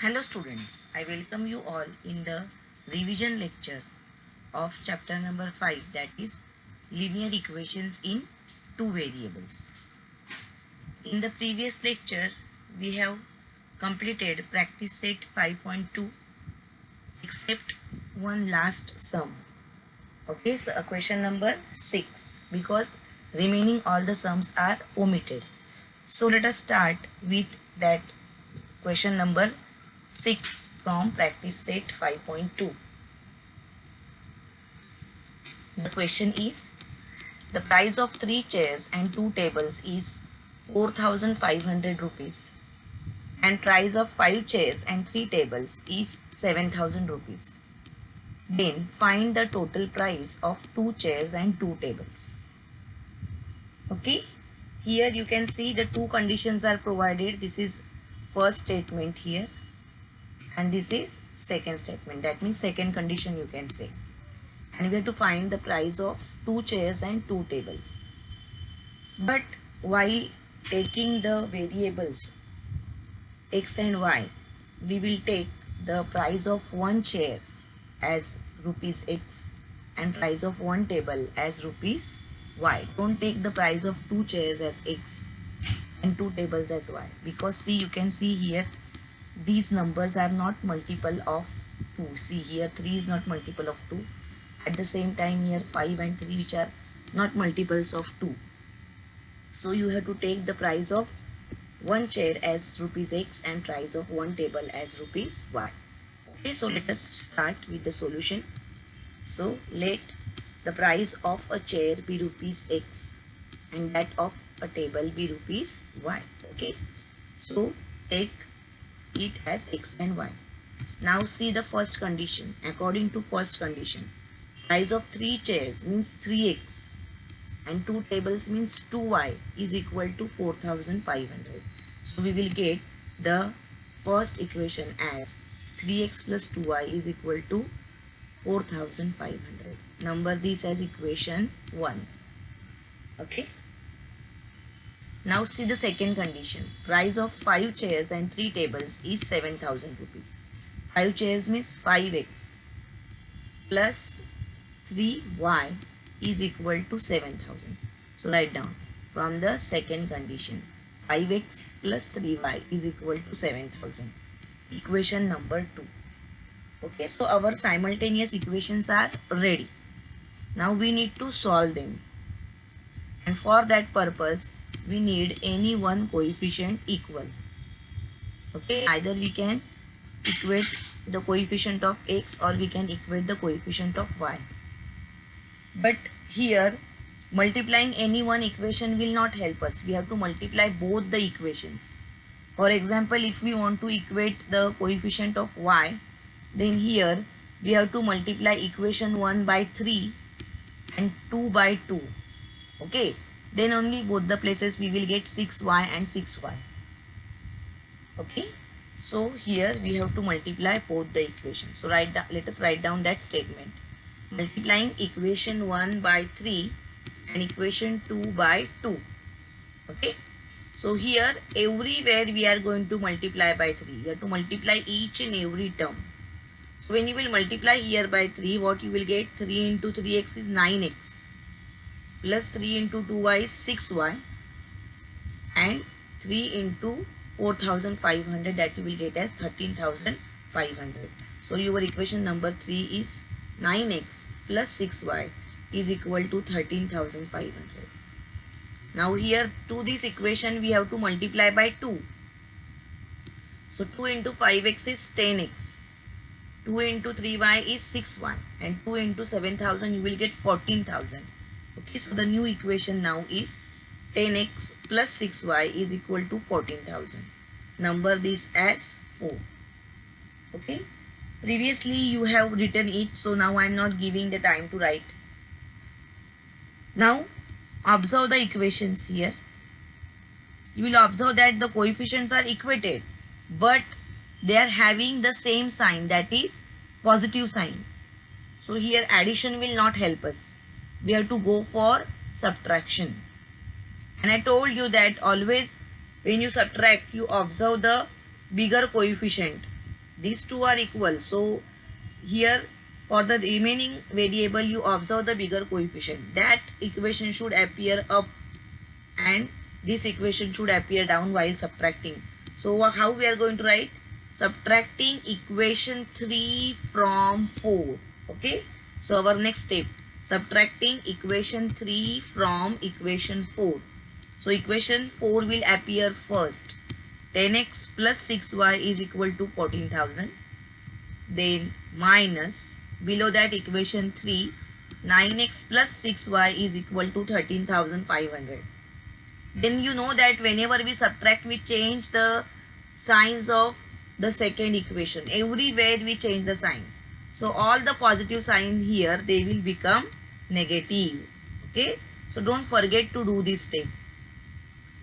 Hello students, I welcome you all in the revision lecture of chapter number 5, that is linear equations in two variables. In the previous lecture we have completed practice set 5.2 except one last sum. Okay, so question number 6 because remaining all the sums are omitted. So let us start with that question number 6 from practice set 5.2. The question is, the price of 3 chairs and 2 tables is 4,500 rupees and price of 5 chairs and 3 tables is 7,000 rupees. Then find the total price of 2 chairs and 2 tables. Okay, here you can see the two conditions are provided. This is first statement here and this is second statement, that means second condition you can say, and we have to find the price of 2 chairs and 2 tables. But while taking the variables x and y, we will take the price of one chair as rupees x and price of one table as rupees y. Don't take the price of 2 chairs as x and 2 tables as y, because see, you can see here these numbers are not multiple of 2. See here 3 is not multiple of 2. At the same time here 5 and 3 which are not multiples of 2. So you have to take the price of one chair as rupees x and price of one table as rupees y. Okay, so let us start with the solution. So let the price of a chair be rupees x and that of a table be rupees y. Okay, so take it as x and y. Now see the first condition. According to first condition, price of 3 chairs means 3x and 2 tables means 2y is equal to 4,500. So we will get the first equation as 3x plus 2y is equal to 4,500. Number this as equation 1. Okay. Now see the second condition. Price of 5 chairs and 3 tables is 7,000 rupees. 5 chairs means 5x plus 3y is equal to 7,000. So write down from the second condition, 5x plus 3y is equal to 7,000. Equation number 2. Okay, so our simultaneous equations are ready. Now we need to solve them, and for that purpose we need any one coefficient equal. Okay, either we can equate the coefficient of x or we can equate the coefficient of y. But here multiplying any one equation will not help us. We have to multiply both the equations. For example, if we want to equate the coefficient of y, then here we have to multiply equation 1 by 3 and 2 by 2. Okay, then only both the places we will get 6y and 6y. Okay, so here we have to multiply both the equations. So let us write down that statement. Multiplying equation 1 by 3 and equation 2 by 2. Okay, so here everywhere we are going to multiply by 3. You have to multiply each and every term. So when you will multiply here by 3, what you will get? 3 into 3x is 9x plus 3 into 2y is 6y and 3 into 4,500, that you will get as 13,500. So your equation number 3 is 9x plus 6y is equal to 13,500. Now here to this equation we have to multiply by 2. So 2 into 5x is 10x. 2 into 3y is 6y and 2 into 7,000 you will get 14,000. Okay, so the new equation now is 10x plus 6y is equal to 14,000. Number this as 4. Okay, previously you have written it, so now I am not giving the time to write. Now observe the equations here. You will observe that the coefficients are equated, but they are having the same sign, that is positive sign. So here addition will not help us. We have to go for subtraction. And I told you that always when you subtract, you observe the bigger coefficient. these two are equal. So here for the remaining variable you observe the bigger coefficient. That equation should appear up and this equation should appear down while subtracting. So how we are going to write? Subtracting equation 3 from 4. Okay. So our next step, subtracting equation 3 from equation 4. So equation 4 will appear first. 10x plus 6y is equal to 14,000. Then minus, below that equation 3, 9x plus 6y is equal to 13,500. Then you know that whenever we subtract, we change the signs of the second equation. Everywhere we change the sign. So all the positive sign here, they will become negative. Okay. So don't forget to do this step.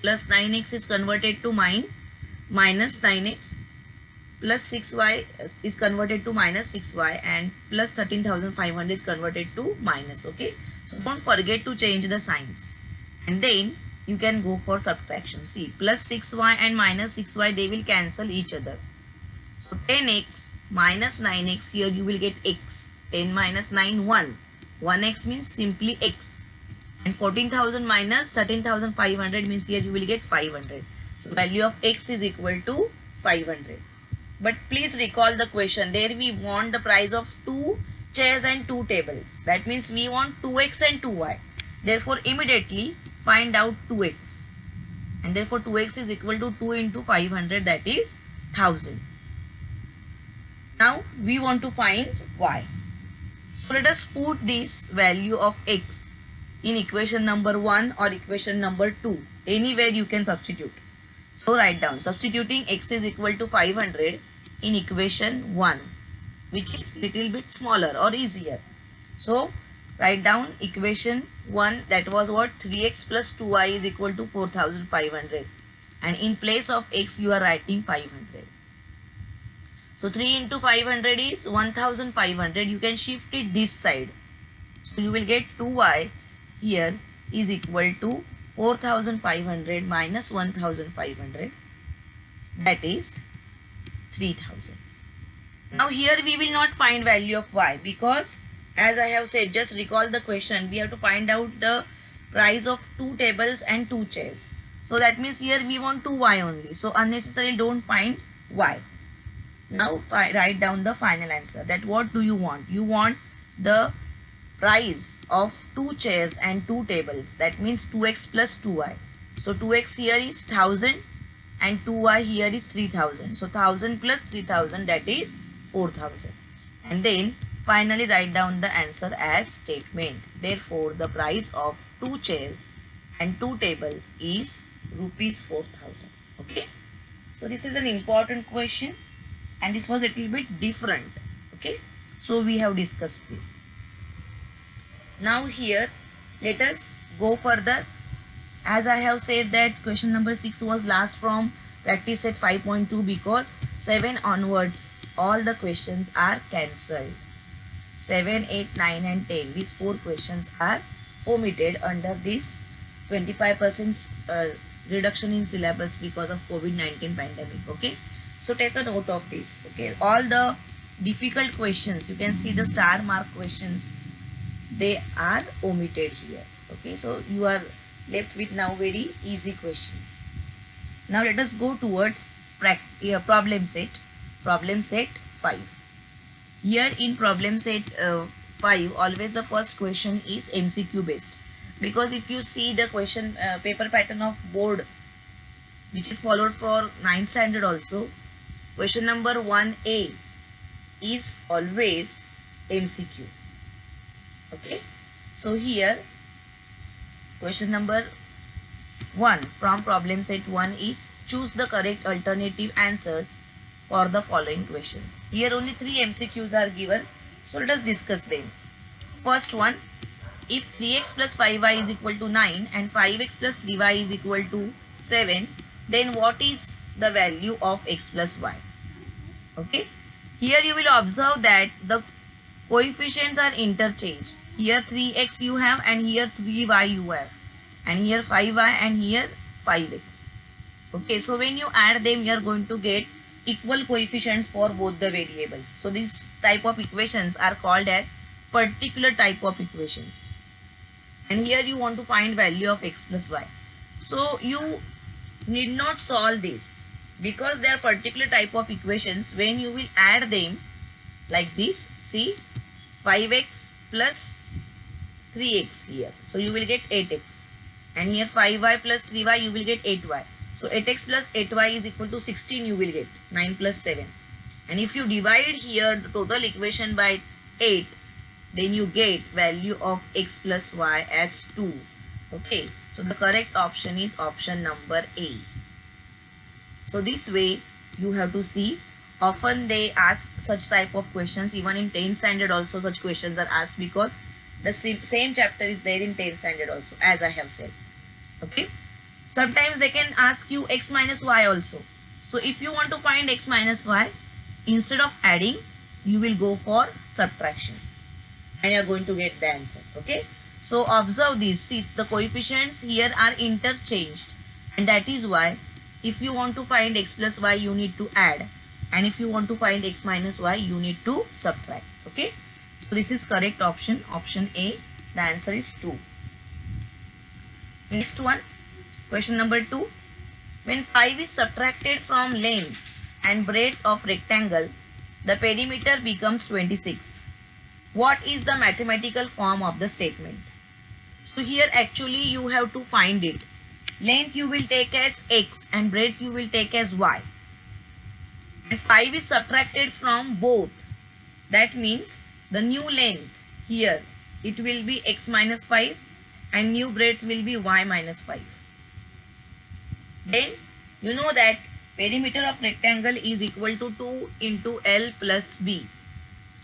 Plus 9x is converted to minus 9x. Plus 6y is converted to minus 6y, and plus 13,500 is converted to minus. Okay. So don't forget to change the signs. And then you can go for subtraction. See, plus 6y and minus 6y, they will cancel each other. So 10x minus 9x, here you will get x. 10 minus 9, 1. 1x means simply x. And 14,000 minus 13,500 means here you will get 500. So value of x is equal to 500. But please recall the question. There we want the price of 2 chairs and 2 tables. That means we want 2x and 2y. Therefore immediately find out 2x. And therefore 2x is equal to 2 into 500, that is 1000. Now we want to find y. So let us put this value of x in equation number 1 or equation number 2. Anywhere you can substitute. So write down, substituting x is equal to 500 in equation 1, which is little bit smaller or easier. So write down equation 1, that was what? 3x plus 2y is equal to 4,500. And in place of x you are writing 500. So 3 into 500 is 1,500. You can shift it this side. So you will get 2y here is equal to 4,500 minus 1,500. That is 3,000. Now here we will not find value of y, because as I have said, just recall the question, we have to find out the price of 2 tables and 2 chairs. So that means here we want 2y only. So unnecessarily don't find y. Now write down the final answer. That what do you want? You want the price of 2 chairs and 2 tables. That means 2x plus 2y. So 2x here is 1000 and 2y here is 3000. So 1000 plus 3000, that is 4000. And then finally write down the answer as statement. Therefore the price of 2 chairs and 2 tables is rupees 4,000. Okay. So this is an important question and this was a little bit different. Okay. So we have discussed this. Now here let us go further. As I have said that question number 6 was last from practice set 5.2 because 7 onwards all the questions are cancelled. 7, 8, 9 and 10. These 4 questions are omitted under this 25% reduction in syllabus because of COVID-19 pandemic. Okay. So take a note of this. Okay. All the difficult questions, you can see the star mark questions, they are omitted here. Okay. So you are left with now very easy questions. Now let us go towards problem set 5. Here in problem set 5, always the first question is MCQ based, because if you see the question paper pattern of board which is followed for 9th standard also, question number 1A is always MCQ. Okay. So here question number 1 from problem set 1 is choose the correct alternative answers for the following questions. Here only 3 MCQs are given. So let us discuss them. First one, if 3x plus 5y is equal to 9 and 5x plus 3y is equal to 7, then what is the value of x plus y? Okay. Here you will observe that the coefficients are interchanged. Here 3x you have and here 3y you have. And here 5y and here 5x. Okay, so when you add them, you are going to get equal coefficients for both the variables. So these type of equations are called as particular type of equations. And here you want to find value of x plus y. So you need not solve this because they are particular type of equations. When you will add them like this, see 5x plus 3x here. So you will get 8x. And here 5y plus 3y you will get 8y. So 8x plus 8y is equal to 16 you will get 9 plus 7. And if you divide here the total equation by 8, then you get value of x plus y as 2. Okay. So the correct option is option number A. So this way you have to see. Often they ask such type of questions. Even in 10th standard also such questions are asked because the same chapter is there in 10th standard also, as I have said. Okay. Sometimes they can ask you x minus y also. So if you want to find x minus y, instead of adding, you will go for subtraction. And you are going to get the answer. Okay. So observe this. See, the coefficients here are interchanged. And that is why if you want to find x plus y, you need to add. And if you want to find x minus y, you need to subtract. Okay. So this is correct option. Option A. The answer is 2. Next one. Question number 2. When 5 is subtracted from length and breadth of rectangle, the perimeter becomes 26. What is the mathematical form of the statement? So here actually you have to find it. Length you will take as x and breadth you will take as y. And 5 is subtracted from both. That means the new length here, it will be x minus 5 and new breadth will be y minus 5. Then you know that perimeter of rectangle is equal to 2 into L plus B.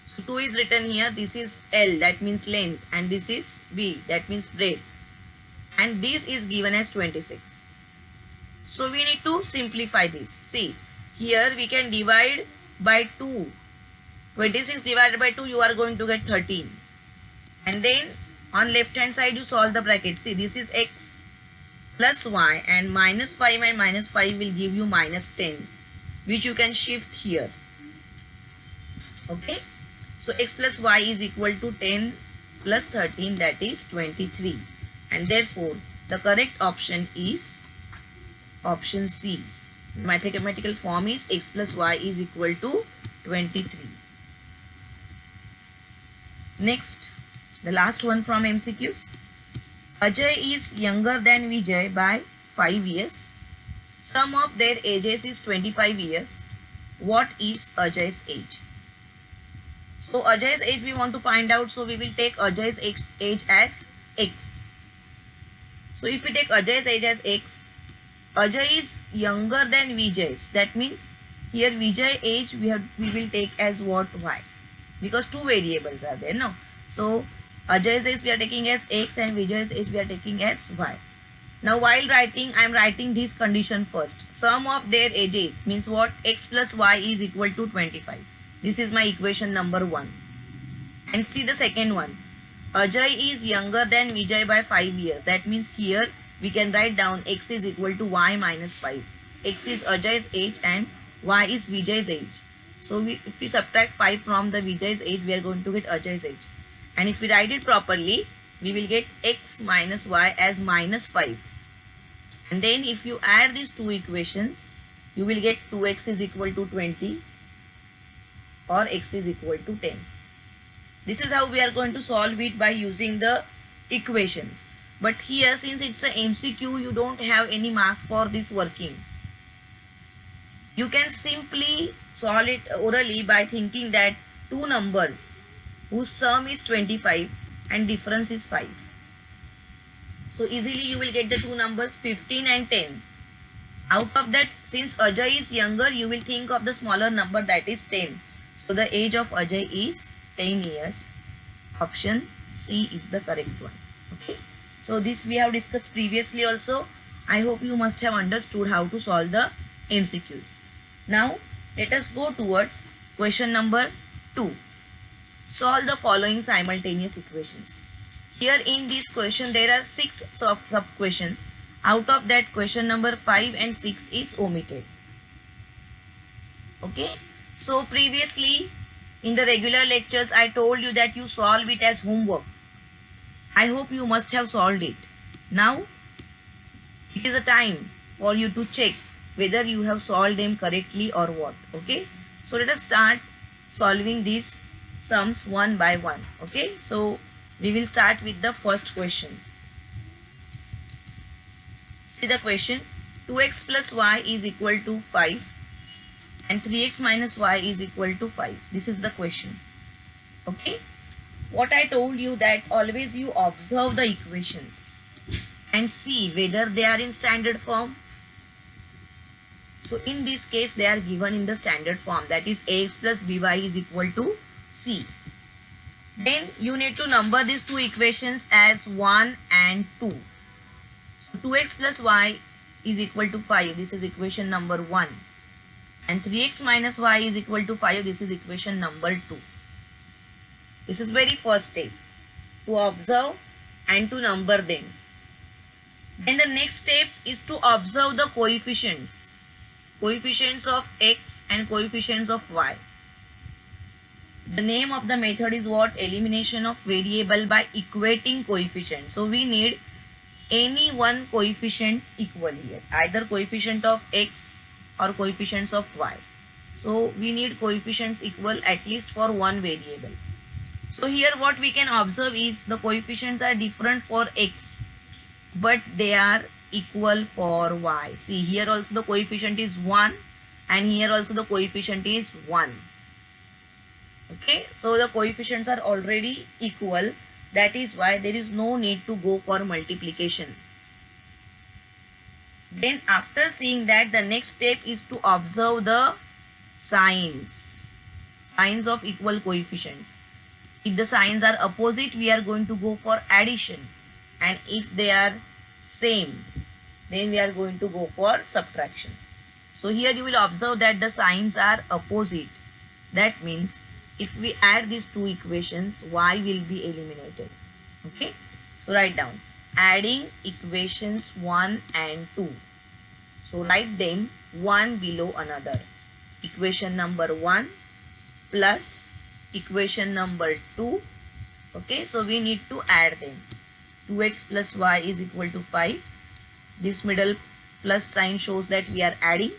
So 2 is written here, this is L, that means length, and this is B, that means breadth. And this is given as 26. So we need to simplify this. See, here we can divide by 2. 26 divided by 2, you are going to get 13. And then on left hand side, you solve the bracket. See, this is x plus y, and minus 5 and minus 5 will give you minus 10, which you can shift here. Okay. So x plus y is equal to 10 plus 13, that is 23. And therefore, the correct option is option C. Mathematical form is x plus y is equal to 23. Next, the last one from MCQs. Ajay is younger than Vijay by 5 years. Sum of their ages is 25 years. What is Ajay's age? So Ajay's age we want to find out. So we will take Ajay's age as x. So if we take Ajay's age as x, Ajay is younger than Vijay's. That means here Vijay age we will take as what? Y. Because two variables are there, no? So Ajay's age we are taking as x and Vijay's age we are taking as y. Now while writing, I am writing this condition first. Sum of their ages means what? X plus y is equal to 25. This is my equation number 1. And see the second one. Ajay is younger than Vijay by 5 years. That means here we can write down x is equal to y minus 5. X is Ajay's age and y is Vijay's age. So if we subtract 5 from the Vijay's age, we are going to get Ajay's age. And if we write it properly, we will get x minus y as minus 5. And then if you add these two equations, you will get 2x is equal to 20 or x is equal to 10. This is how we are going to solve it by using the equations. But here, since it's a MCQ, you don't have any marks for this working. You can simply solve it orally by thinking that two numbers whose sum is 25 and difference is 5. So easily you will get the two numbers 15 and 10. Out of that, since Ajay is younger, you will think of the smaller number, that is 10. So the age of Ajay is 10 years. Option C is the correct one. Okay. So this we have discussed previously also. I hope you must have understood how to solve the MCQs. Now let us go towards question number 2. Solve the following simultaneous equations. Here in this question there are 6 sub questions. Out of that, question number 5 and 6 is omitted. Okay, so previously in the regular lectures I told you that you solve it as homework. I hope you must have solved it. Now it is a time for you to check whether you have solved them correctly or what. Okay, so let us start solving these sums one by one. Okay, so we will start with the first question. See the question. 2x plus y is equal to 5 and 3x minus y is equal to 5. This is the question. Okay, what I told you that always you observe the equations and see whether they are in standard form. So in this case they are given in the standard form, that is ax plus by is equal to c. Then you need to number these two equations as 1 and 2. So 2x plus y is equal to 5. This is equation number 1. And 3x minus y is equal to 5. This is equation number 2. This is very first step, to observe and to number them. Then the next step is to observe the coefficients. Coefficients of x and coefficients of y. The name of the method is what? Elimination of variable by equating coefficients. So we need any one coefficient equal here, either coefficient of x or coefficients of y. So we need coefficients equal at least for one variable. So here what we can observe is the coefficients are different for x, but they are equal for y. See, here also the coefficient is 1 and here also the coefficient is 1. Okay, so the coefficients are already equal. That is why there is no need to go for multiplication. Then after seeing that, the next step is to observe the signs of equal coefficients. If the signs are opposite, we are going to go for addition, and if they are same, then we are going to go for subtraction. So here you will observe that the signs are opposite. That means if we add these two equations, y will be eliminated. Okay, so write down adding equations 1 and 2. So write them one below another. Equation number 1 plus equation number 2. Okay, so we need to add them. 2x plus y is equal to 5. This middle plus sign shows that we are adding.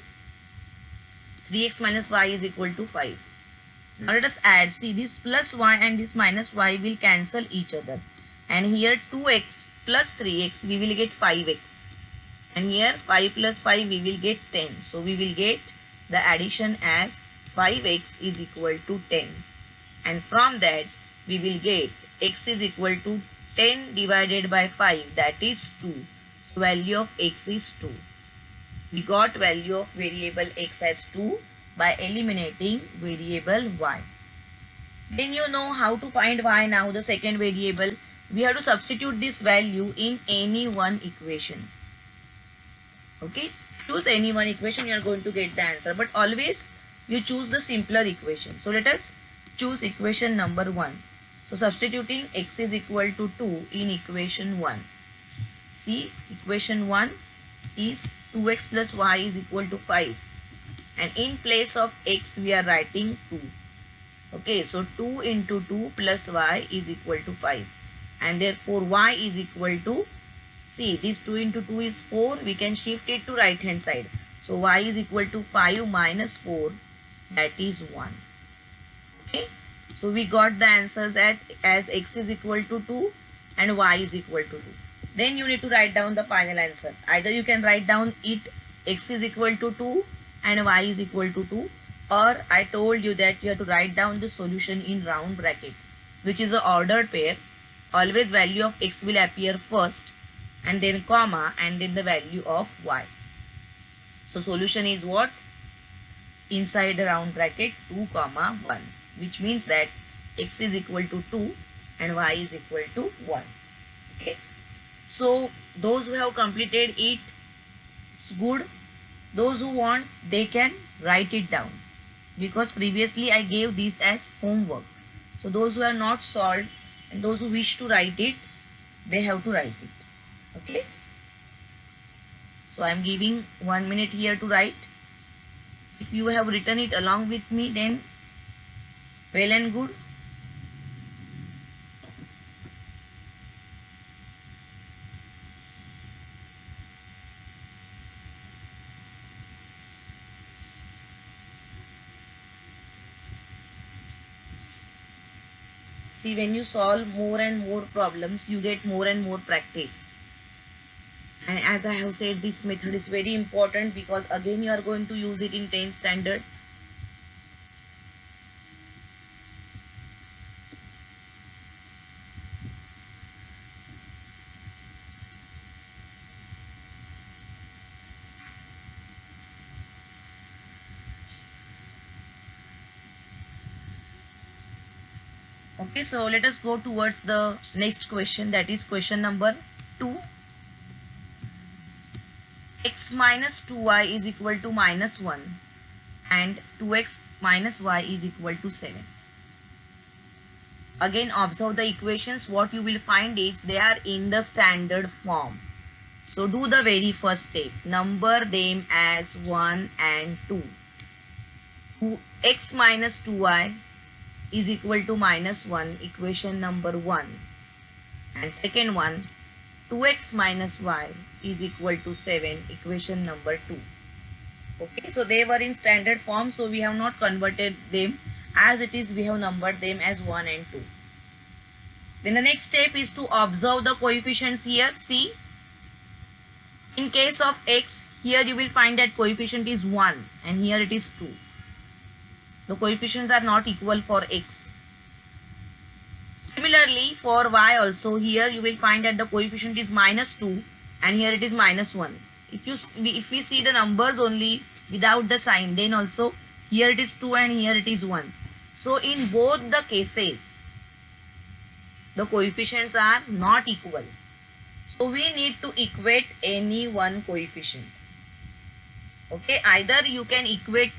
3x minus y is equal to 5. Now let us add. See, this plus y and this minus y will cancel each other. And here 2x plus 3x we will get 5x. And here 5 plus 5 we will get 10. So we will get the addition as 5x is equal to 10. And from that we will get x is equal to 10 divided by 5, that is 2. So value of x is 2. We got value of variable x as 2 by eliminating variable y. Then you know how to find y now, the second variable. We have to substitute this value in any one equation. Okay, choose any one equation, you are going to get the answer, but always you choose the simpler equation. So let us choose equation number 1. So substituting x is equal to 2 in equation 1. See, equation 1 is 2x plus y is equal to 5. And in place of x we are writing 2. Okay, so 2 into 2 plus y is equal to 5. And therefore y is equal to, see, this 2 into 2 is 4. We can shift it to right hand side. So y is equal to 5 minus 4, that is 1. Okay, so we got the answers as x is equal to 2 and y is equal to 2. Then you need to write down the final answer. Either you can write down it x is equal to 2 and y is equal to 2, or I told you that you have to write down the solution in round bracket, which is an ordered pair. Always value of x will appear first and then comma and then the value of y. So solution is what? Inside the round bracket 2 comma 1, which means that x is equal to 2 and y is equal to 1. Okay, so those who have completed it, it's good. Those who want, they can write it down, because previously I gave this as homework. So those who are not solved and those who wish to write it, they have to write it. Okay, so I am giving 1 minute here to write. If you have written it along with me, then well and good. See, when you solve more and more problems, you get more and more practice. And as I have said, this method is very important because again you are going to use it in 10th standard. Okay, so let us go towards the next question, that is question number 2. X minus 2y is equal to minus 1 and 2x minus y is equal to 7. Again observe the equations. What you will find is they are in the standard form. So do the very first step. Number them as 1 and 2. X minus 2y is equal to minus 1, equation number 1. And second one, 2x minus y is equal to 7, equation number 2. Okay, so they were in standard form, so we have not converted them. As it is, we have numbered them as 1 and 2. Then the next step is to observe the coefficients here. See, in case of x, here you will find that coefficient is 1 and here it is 2. The coefficients are not equal for x. Similarly, for y also, here you will find that the coefficient is minus 2 and here it is minus 1. If we see the numbers only without the sign, then also here it is 2 and here it is 1. So in both the cases, the coefficients are not equal. So we need to equate any one coefficient. Okay, either you can equate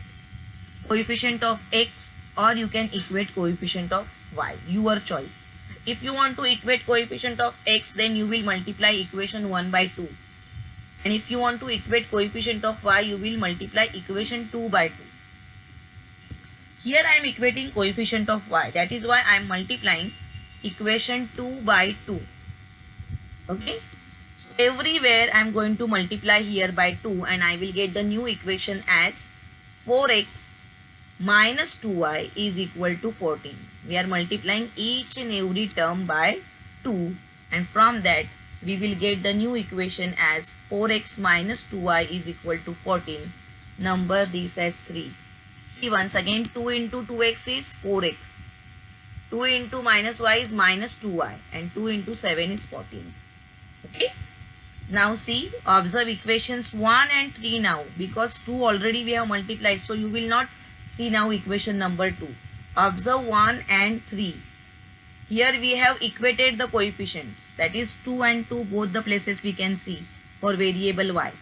coefficient of x or you can equate coefficient of y, your choice. If you want to equate coefficient of x, then you will multiply equation 1 by 2. And if you want to equate coefficient of y, you will multiply equation 2 by 2. Here I am equating coefficient of y. That is why I am multiplying equation 2 by 2. Okay. So everywhere I am going to multiply here by 2 and I will get the new equation as 4x minus 2y is equal to 14. We are multiplying each and every term by 2 and from that we will get the new equation as 4x minus 2y is equal to 14. Number this as 3. See, once again 2 into 2x is 4x. 2 into minus y is minus 2y and 2 into 7 is 14. Okay. Now see, observe equations 1 and 3 now because 2 already we have multiplied. So you will not see now equation number 2. Observe 1 and 3. Here we have equated the coefficients. That is 2 and 2 both the places we can see for variable y.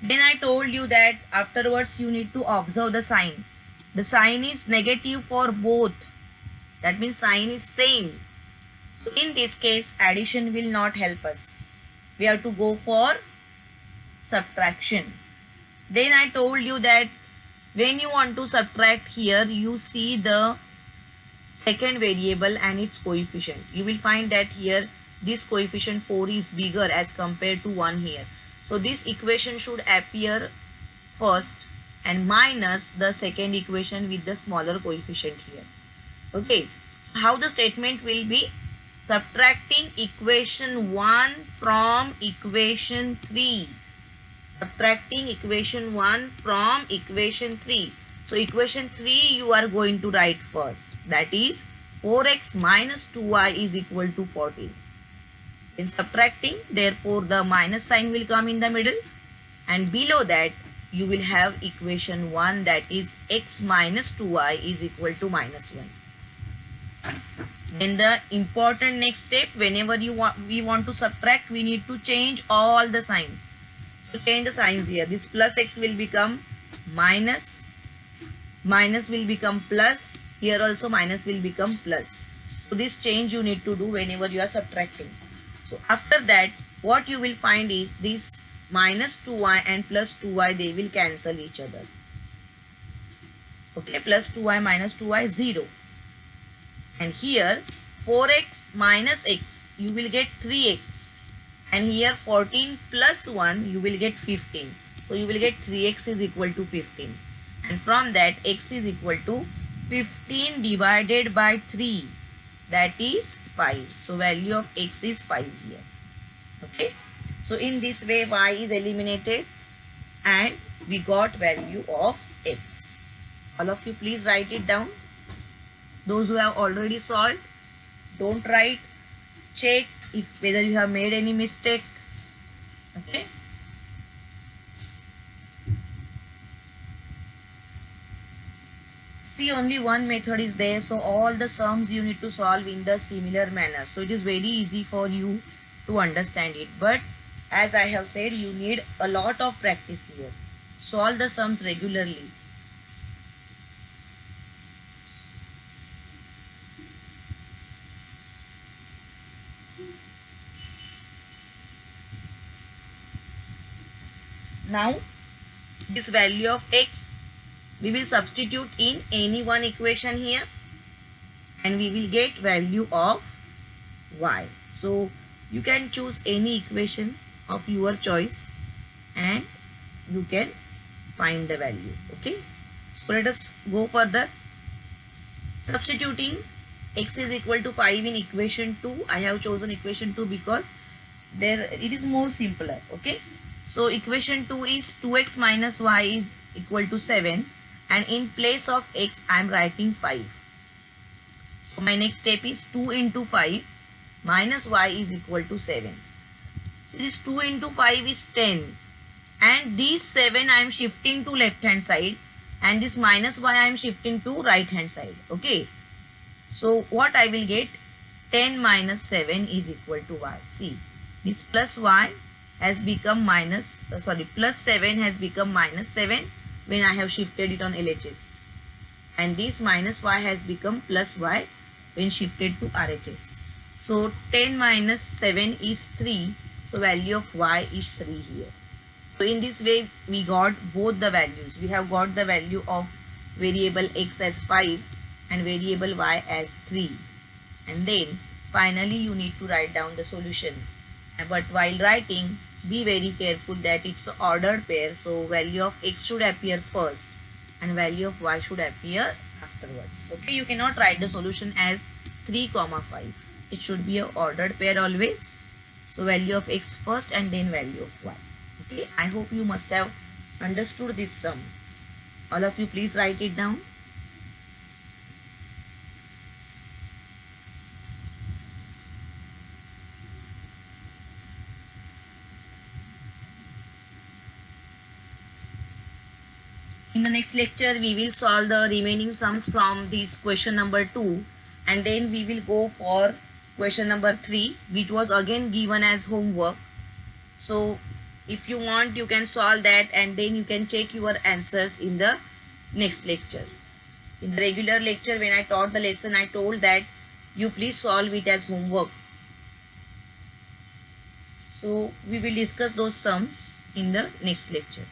Then I told you that afterwards you need to observe the sign. The sign is negative for both. That means sign is same. So in this case addition will not help us. We have to go for subtraction. Then I told you that when you want to subtract here, you see the second variable and its coefficient. You will find that here this coefficient 4 is bigger as compared to 1 here. So this equation should appear first and minus the second equation with the smaller coefficient here. Okay, so how the statement will be? Subtracting equation 1 from equation 3. Subtracting equation 1 from equation 3. So equation 3 you are going to write first. That is 4x minus 2y is equal to 14. In subtracting, therefore the minus sign will come in the middle. And below that you will have equation 1, that is x minus 2y is equal to minus 1. Then the important next step, whenever we want to subtract, we need to change all the signs. So change the signs here. This plus x will become minus, minus will become plus, here also minus will become plus. So this change you need to do whenever you are subtracting. So after that what you will find is this minus 2y and plus 2y, they will cancel each other. Okay, plus 2y minus 2y 0. And here 4x minus x, you will get 3x. And here 14 plus 1, you will get 15. So you will get 3x is equal to 15. And from that, x is equal to 15 divided by 3. That is 5. So value of x is 5 here. Okay. So in this way, y is eliminated and we got value of x. All of you please write it down. Those who have already solved, don't write. Check if whether you have made any mistake. Okay. See, only one method is there, so all the sums you need to solve in the similar manner. So it is very easy for you to understand it. But as I have said, you need a lot of practice here. Solve the sums regularly. Now, this value of x, we will substitute in any one equation here and we will get value of y. So, you can choose any equation of your choice and you can find the value. Okay. So, let us go further. Substituting x is equal to 5 in equation 2. I have chosen equation 2 because there it is more simpler. Okay. So equation 2 is 2x minus y is equal to 7 and in place of x I am writing 5. So my next step is 2 into 5 minus y is equal to 7. So this 2 into 5 is 10 and this 7 I am shifting to left hand side and this minus y I am shifting to right hand side. Okay. So what I will get? 10 minus 7 is equal to y. See, this plus y has become plus 7 has become minus 7 when I have shifted it on LHS. And this minus y has become plus y when shifted to RHS. So 10 minus 7 is 3. So value of y is 3 here. So in this way we got both the values. We have got the value of variable x as 5 and variable y as 3. And then finally you need to write down the solution. But while writing, be very careful that it's an ordered pair. So value of x should appear first and value of y should appear afterwards. Okay, you cannot write the solution as 3, 5. It should be an ordered pair always. So value of x first and then value of y. Okay, I hope you must have understood this sum. All of you please write it down. In the next lecture, we will solve the remaining sums from this question number 2 and then we will go for question number 3 which was again given as homework. So if you want, you can solve that and then you can check your answers in the next lecture. In the regular lecture when I taught the lesson, I told that you please solve it as homework. So we will discuss those sums in the next lecture.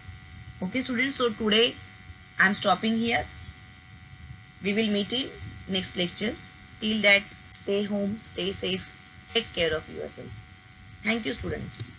Okay students, so today I am stopping here. We will meet in next lecture. Till that, stay home, stay safe, take care of yourself. Thank you students.